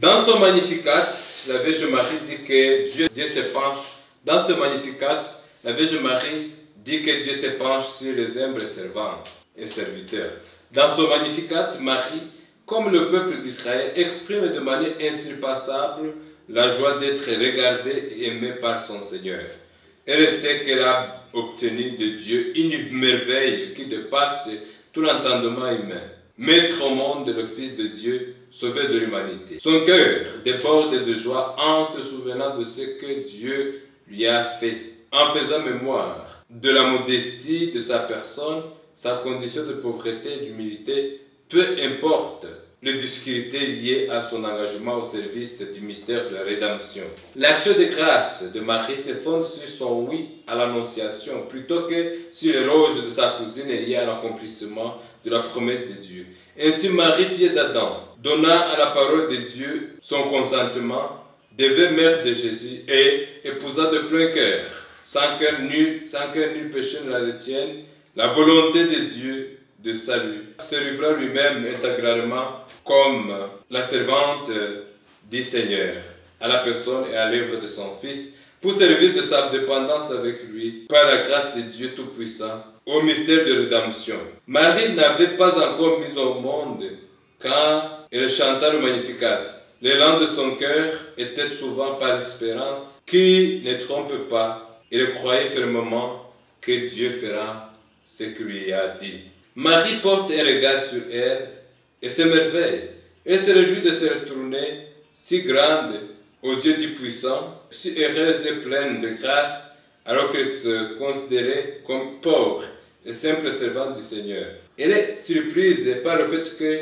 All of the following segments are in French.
Dans son Magnificat, la Vierge Marie dit que Dieu se penche. Dans ce Magnificat, la Vierge Marie dit que Dieu se penche sur les humbles servants et serviteurs. Dans son Magnificat, Marie, comme le peuple d'Israël, exprime de manière insurpassable la joie d'être regardée et aimée par son Seigneur. Elle sait qu'elle a obtenu de Dieu une merveille qui dépasse tout l'entendement humain. Mettre au monde le Fils de Dieu, sauveur de l'humanité. Son cœur déborde de joie en se souvenant de ce que Dieu lui a fait, en faisant mémoire de la modestie de sa personne, sa condition de pauvreté, d'humilité, peu importe les difficultés liées à son engagement au service du mystère de la rédemption. L'action de grâce de Marie se fonde sur son oui à l'Annonciation plutôt que sur l'éloge de sa cousine liée à l'accomplissement de la promesse de Dieu. Ainsi, Marie, fille d'Adam, donna à la parole de Dieu son consentement, devint mère de Jésus et épousa de plein cœur, sans qu'un nul péché ne la retienne, la volonté de Dieu de salut, se livra lui-même intégralement comme la servante du Seigneur, à la personne et à l'œuvre de son Fils, pour servir de sa dépendance avec lui, par la grâce de Dieu Tout-Puissant, au mystère de rédemption. Marie n'avait pas encore mis au monde quand elle chanta le Magnificat. L'élan de son cœur était souvent par expérience qui ne trompe pas. Elle croyait fermement que Dieu fera ce qu'il lui a dit. Marie porte un regard sur elle et s'émerveille. Elle se réjouit de se retourner si grande aux yeux du Puissant, si heureuse et pleine de grâce, alors qu'elle se considérait comme pauvre et simple servante du Seigneur. Elle est surprise par le fait que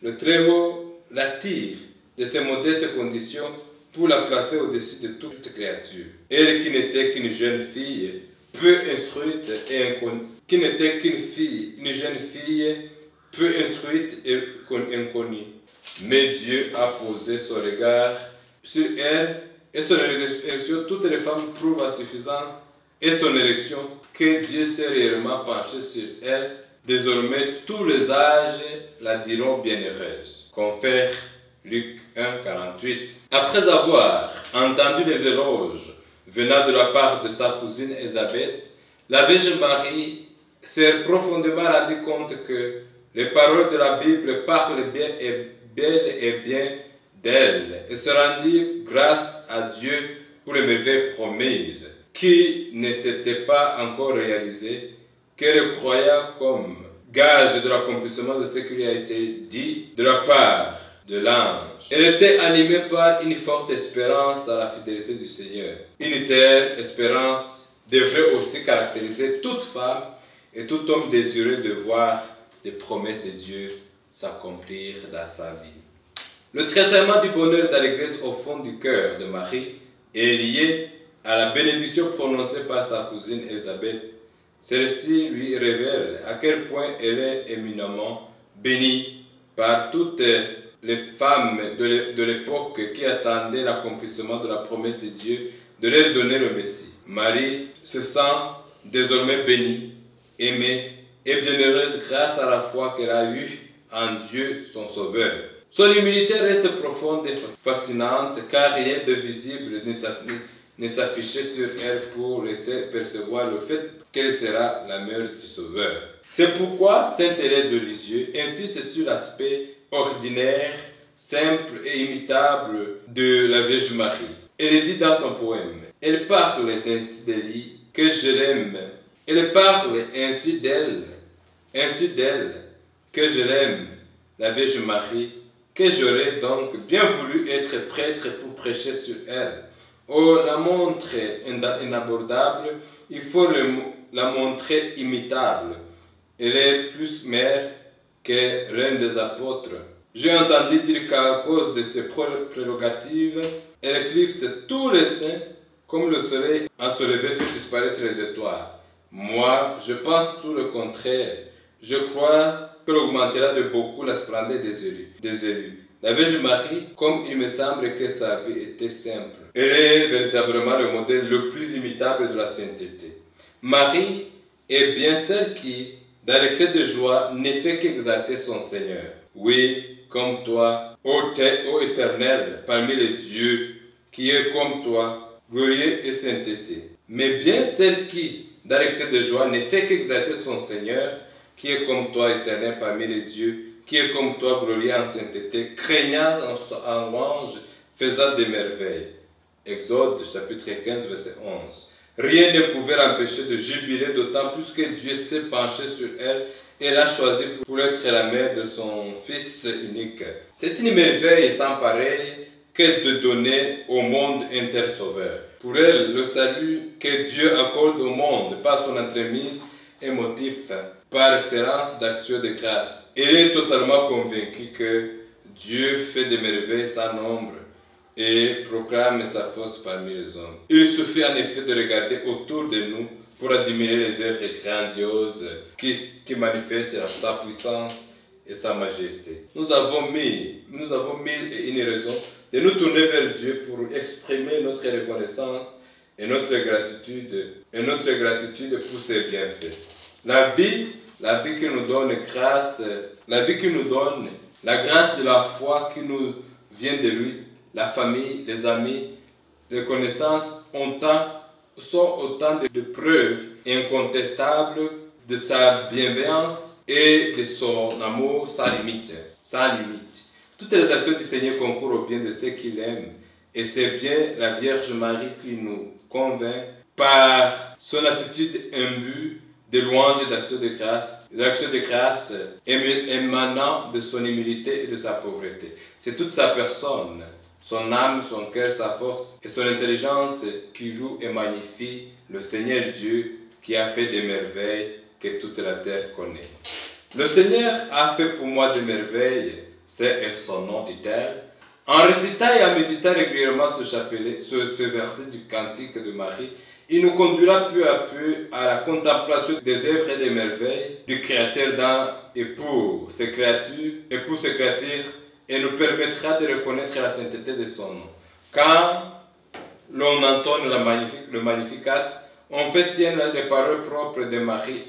le Très-Haut l'attire de ses modestes conditions pour la placer au-dessus de toute créature. Elle qui n'était qu'une jeune fille, peu instruite et inconnue, une jeune fille peu instruite et inconnue. Mais Dieu a posé son regard sur elle et son élection, toutes les femmes prouvent à suffisance et son élection que Dieu s'est réellement penché sur elle. Désormais, tous les âges la diront bienheureuse. Confère Luc 1, 48. Après avoir entendu les éloges venant de la part de sa cousine Élisabeth, la Vierge Marie s'est profondément rendu compte que les paroles de la Bible parlent bien et bien d'elle et se rendit grâce à Dieu pour les merveilles promises qui ne s'étaient pas encore réalisées, qu'elle croyait comme gage de l'accomplissement de ce qui lui a été dit de la part de l'ange. Elle était animée par une forte espérance à la fidélité du Seigneur. Une telle espérance devrait aussi caractériser toute femme et tout homme désireux de voir les promesses de Dieu s'accomplir dans sa vie. Le trésor du bonheur dans l'église au fond du cœur de Marie est lié à la bénédiction prononcée par sa cousine Élisabeth. Celle-ci lui révèle à quel point elle est éminemment bénie par toutes les femmes de l'époque qui attendaient l'accomplissement de la promesse de Dieu de leur donner le Messie. Marie se sent désormais bénie, aimée et bienheureuse grâce à la foi qu'elle a eue en Dieu, son Sauveur. Son humilité reste profonde et fascinante car rien de visible ne s'affichait sur elle pour laisser percevoir le fait qu'elle sera la mère du Sauveur. C'est pourquoi Sainte Thérèse de Lisieux insiste sur l'aspect ordinaire, simple et imitable de la Vierge Marie. Elle dit dans son poème, elle parle ainsi d'Élie que je l'aime. Elle parle ainsi d'elle que je l'aime, la Vierge Marie, que j'aurais donc bien voulu être prêtre pour prêcher sur elle. Oh, la montre inabordable, il faut la montrer imitable. Elle est plus mère que reine des apôtres. J'ai entendu dire qu'à cause de ses prérogatives, elle éclipse tous les saints, comme le soleil en se lever fait disparaître les étoiles. Moi, je pense tout le contraire. Je crois qu'elle augmentera de beaucoup la splendeur des élus. La Vierge Marie, comme il me semble que sa vie était simple, elle est véritablement le modèle le plus imitable de la sainteté. Marie est bien celle qui, dans l'excès de joie, ne fait qu'exalter son Seigneur. Oui, comme toi, ô Éternel, parmi les dieux, qui est comme toi, glorieux et sainteté. Mais bien celle qui, dans l'excès de joie, ne fait qu'exalter son Seigneur, qui est comme toi, Éternel, parmi les dieux, qui est comme toi, glorieux en sainteté, craignant en louange, faisant des merveilles. Exode chapitre 15, verset 11. Rien ne pouvait l'empêcher de jubiler, d'autant plus que Dieu s'est penché sur elle et l'a choisi pour être la mère de son Fils unique. C'est une merveille sans pareille que de donner au monde un tel sauveur. Pour elle, le salut que Dieu accorde au monde par son entremise est motif par excellence d'action de grâce. Elle est totalement convaincue que Dieu fait des merveilles sans nombre et proclame sa force parmi les hommes. Il suffit en effet de regarder autour de nous pour admirer les œuvres grandioses qui manifestent sa puissance et sa majesté. Nous avons mille et une raisons de nous tourner vers Dieu pour exprimer notre reconnaissance et notre gratitude pour ses bienfaits. La vie qui nous donne grâce, la grâce de la foi qui nous vient de lui, la famille, les amis, les connaissances sont autant de preuves incontestables de sa bienveillance et de son amour sans limite. Toutes les actions du Seigneur concourent au bien de ceux qu'il aime, et c'est bien la Vierge Marie qui nous convainc par son attitude imbue de louange et d'action de grâce émanant de son humilité et de sa pauvreté. C'est toute sa personne, son âme, son cœur, sa force et son intelligence qui loue et magnifie le Seigneur Dieu qui a fait des merveilles que toute la terre connaît. Le Seigneur a fait pour moi des merveilles, c'est son nom, dit-elle. En récitant et en méditant régulièrement ce verset du Cantique de Marie, il nous conduira peu à peu à la contemplation des œuvres et des merveilles du Créateur dans et pour ses créatures, et nous permettra de reconnaître la sainteté de son nom. Quand l'on entonne le Magnificat, on fait sienne les paroles propres de Marie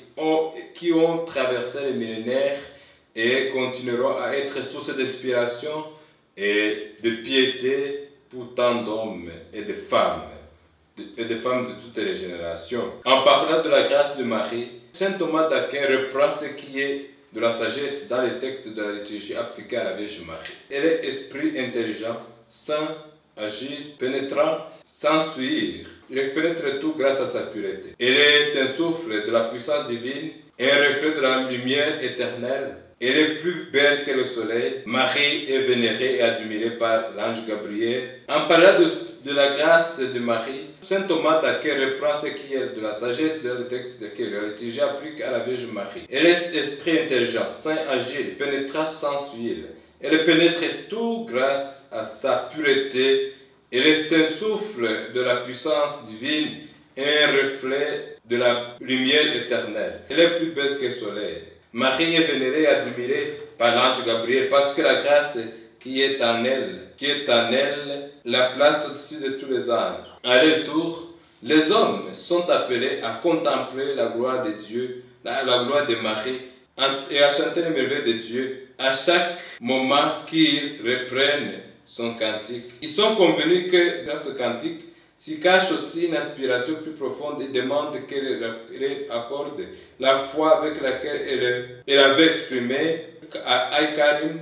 qui ont traversé les millénaires et continueront à être source d'inspiration et de piété pour tant d'hommes et de femmes de toutes les générations. En parlant de la grâce de Marie, saint Thomas d'Aquin reprend ce qui est de la sagesse dans les textes de la liturgie appliquée à la Vierge Marie. Elle est esprit intelligent, saint, agile, pénétrant, sans suivre. Il pénètre tout grâce à sa pureté. Elle est un souffle de la puissance divine et un reflet de la lumière éternelle. Elle est plus belle que le soleil. Marie est vénérée et admirée par l'ange Gabriel. En parlant de la grâce de Marie, saint Thomas d'Aquin reprend ce qui est de la sagesse dans le texte que la liturgie applique à la Vierge Marie. Elle est esprit intelligent, saint, agile, pénétrant sans huile. Elle pénètre tout grâce à sa pureté. Elle est un souffle de la puissance divine et un reflet de la lumière éternelle. Elle est plus belle que le soleil. Marie est vénérée et admirée par l'ange Gabriel parce que la grâce qui est en elle, la place au-dessus de tous les anges. À leur tour, les hommes sont appelés à contempler la gloire de Dieu, la gloire de Marie, et à chanter les merveilles de Dieu à chaque moment qu'ils reprennent son cantique. Ils sont convenus que dans ce cantique s'y cache aussi une inspiration plus profonde et demande qu'elle accorde la foi avec laquelle elle avait exprimé à Aïkarim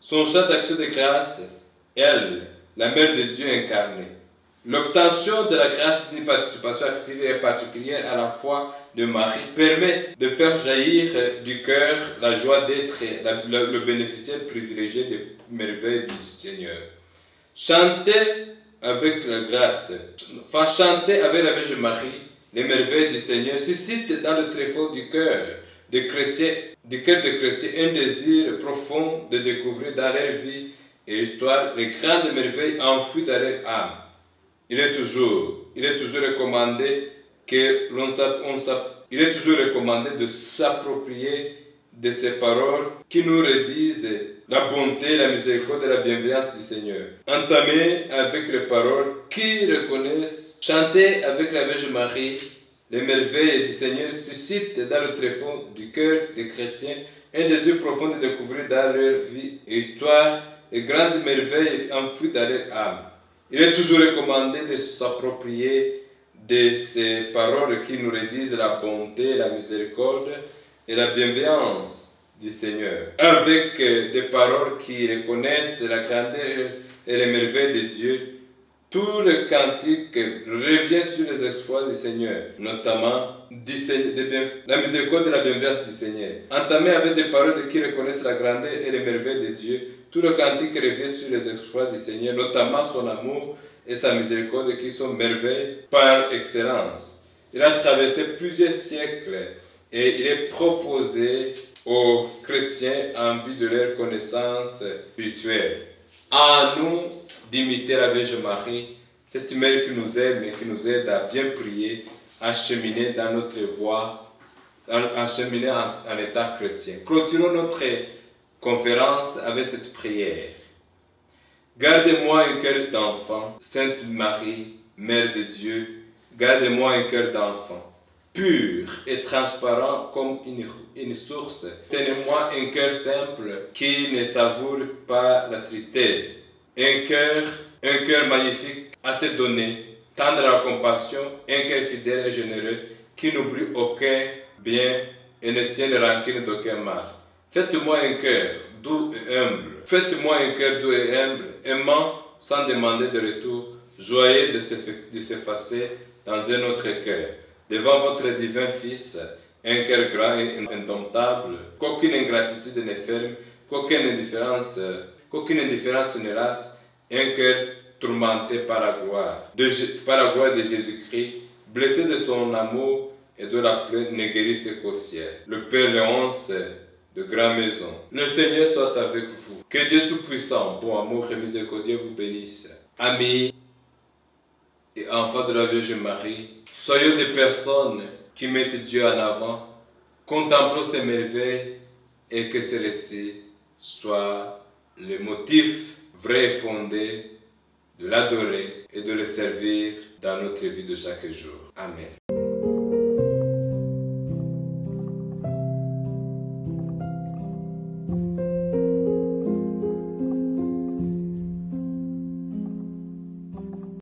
son chant d'action de grâce, elle, la mère de Dieu incarnée. L'obtention de la grâce d'une participation active et particulière à la foi de Marie permet de faire jaillir du cœur la joie d'être le bénéficiaire privilégié des merveilles du Seigneur. Chanter avec la grâce, chanter avec la Vierge Marie les merveilles du Seigneur suscite dans le tréfonds du cœur des chrétiens un désir profond de découvrir dans leur vie et histoire les grandes merveilles enfouies dans leur âme. Il est toujours recommandé de s'approprier de ces paroles qui nous redisent la bonté, la miséricorde et la bienveillance du Seigneur. Entamer avec les paroles qui reconnaissent, chanter avec la Vierge Marie, les merveilles du Seigneur suscitent dans le tréfonds du cœur des chrétiens un désir profond de découvrir dans leur vie et histoire les grandes merveilles enfouies dans leur âme. Il est toujours recommandé de s'approprier de ces paroles qui nous redisent la bonté, la miséricorde et la bienveillance du Seigneur, avec des paroles qui reconnaissent la grandeur et les merveilles de Dieu. Tout le cantique revient sur les exploits du Seigneur, notamment la miséricorde et la bienveillance du Seigneur. Entamé avec des paroles qui reconnaissent la grandeur et les merveilles de Dieu, tout le cantique revient sur les exploits du Seigneur, notamment son amour et sa miséricorde qui sont merveilles par excellence. Il a traversé plusieurs siècles et il est proposé aux chrétiens en vue de leur connaissance spirituelle. À nous d'imiter la Vierge Marie, cette mère qui nous aime et qui nous aide à bien prier, à cheminer dans notre voie, à cheminer en état chrétien. Clôturons notre conférence avec cette prière. Gardez-moi un cœur d'enfant, Sainte Marie, Mère de Dieu, gardez-moi un cœur d'enfant, pur et transparent comme une source. Tenez-moi un cœur simple qui ne savoure pas la tristesse. Un cœur magnifique, assez donné, tendre à la compassion, un cœur fidèle et généreux, qui n'oublie aucun bien et ne tient de rancune d'aucun mal. Faites-moi un cœur doux et humble. Faites-moi un cœur doux et humble, aimant sans demander de retour, joyeux de s'effacer dans un autre cœur. Devant votre divin Fils, un cœur grand et indomptable, qu'aucune ingratitude ne ferme, qu'aucune indifférence ne lasse, un cœur tourmenté par la gloire de Jésus-Christ, blessé de son amour et de la plaie ne guérisse qu'au ciel. Le Père Léonce de Grand Maison. Le Seigneur soit avec vous. Que Dieu Tout-Puissant, bon amour et miséricordieux vous bénisse. Amis et enfants de la Vierge Marie, soyons des personnes qui mettent Dieu en avant, contemplons ses merveilles et que ces récits soient le motif vrai et fondé de l'adorer et de le servir dans notre vie de chaque jour. Amen.